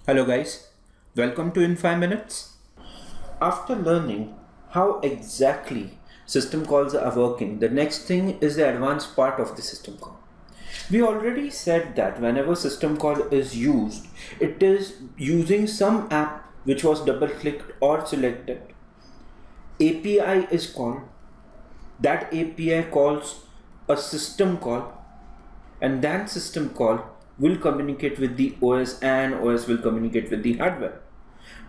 Hello guys, welcome to In 5 Minutes. After learning how exactly system calls are working, the next thing is the advanced part of the system call. We already said that whenever system call is used, it is using some app which was double clicked or selected. API is called. That API calls a system call, and that system call will communicate with the OS and OS will communicate with the hardware.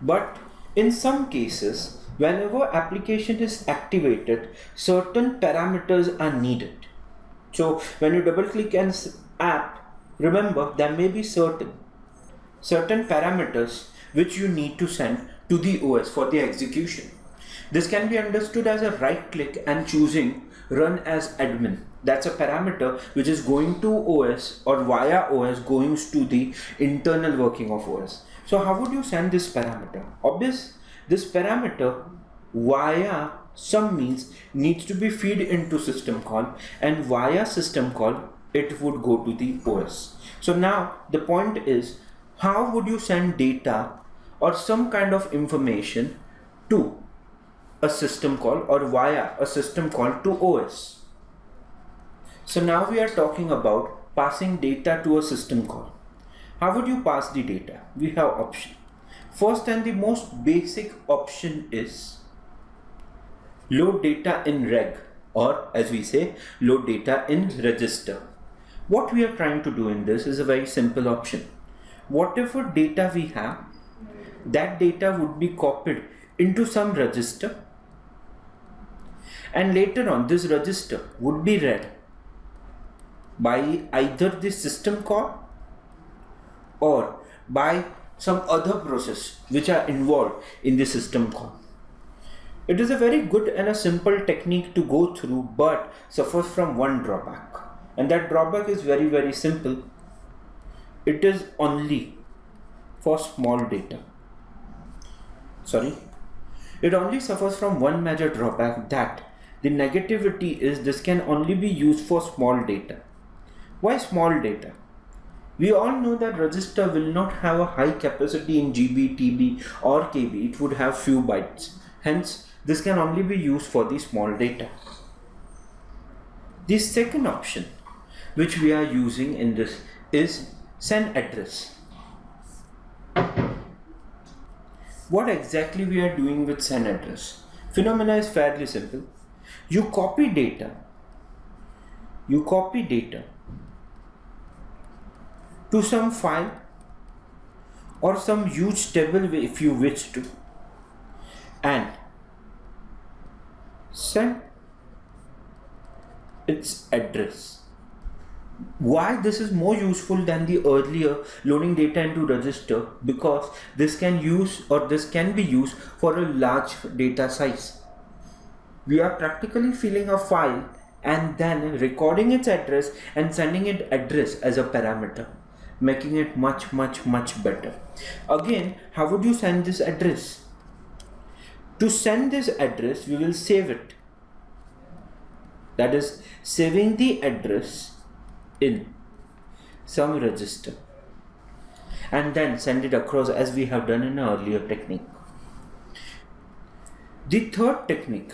But in some cases, whenever application is activated, certain parameters are needed. So when you double click an app, remember there may be certain parameters which you need to send to the OS for the execution. This can be understood as a right click and choosing run as admin. That's a parameter which is going to OS or via OS going to the internal working of OS. So how would you send this parameter? Obvious, this parameter via some means needs to be feed into system call, and via system call it would go to the OS. So now the point is, how would you send data or some kind of information to a system call or via a system call to OS? So now we are talking about passing data to a system call. How would you pass the data? We have option. First and the most basic option is load data in reg, or as we say, load data in register. What we are trying to do in this is a very simple option. Whatever data we have, that data would be copied into some register, and later on this register would be read by either the system call or by some other process which are involved in the system call. It is a very good and a simple technique to go through, but suffers from one drawback, and that drawback is very simple. It is only for small data. It only suffers from one major drawback, that the negativity is this can only be used for small data. Why small data? We all know that register will not have a high capacity in GB, TB or KB. It would have few bytes. Hence, this can only be used for the small data. The second option which we are using in this is send address. What exactly we are doing with send address? Phenomena is fairly simple. You copy data to some file or some huge table if you wish to, and send its address. Why this is more useful than the earlier loading data into register? Because this can be used for a large data size. We are practically filling a file and then recording its address and sending it address as a parameter, making it much better. Again, how would you send this address? To send this address, we will save it. That is, saving the address in some register and then send it across as we have done in an earlier technique. The third technique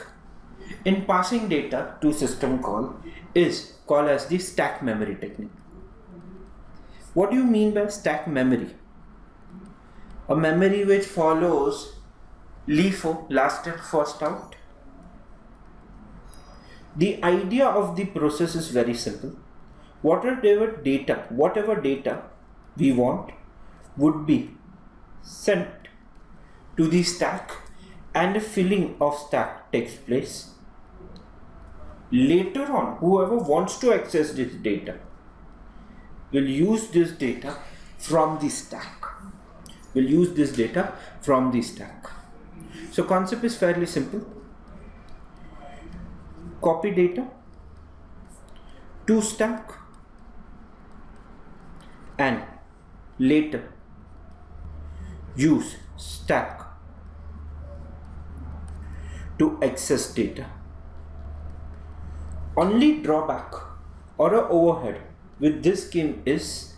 in passing data to system call is called as the stack memory technique. What do you mean by stack memory? A memory which follows LIFO, last in first out. The idea of the process is very simple. Whatever data we want would be sent to the stack, and a filling of stack takes place. Later on, whoever wants to access this data will use this data from the stack. So concept is fairly simple. Copy data to stack and later use stack to access data. Only drawback or a overhead with this scheme is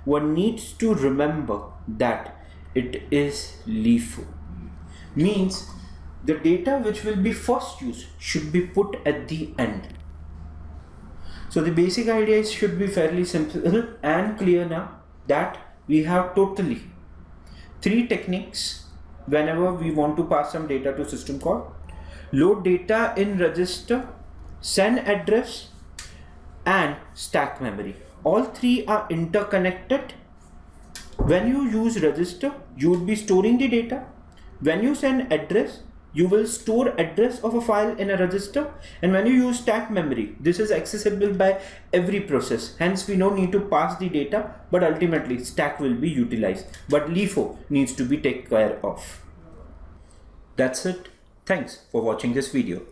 one needs to remember that It is LIFO. Means the data which will be first used should be put at the end. So the basic idea should be fairly simple and clear now that we have totally 3 techniques whenever we want to pass some data to system call. Load data in register, send address, and stack memory. All 3 are interconnected. When you use register, you would be storing the data. When you send address, you will store address of a file in a register. And when you use stack memory, this is accessible by every process. Hence, we don't need to pass the data, but ultimately stack will be utilized. But LIFO needs to be taken care of. That's it. Thanks for watching this video.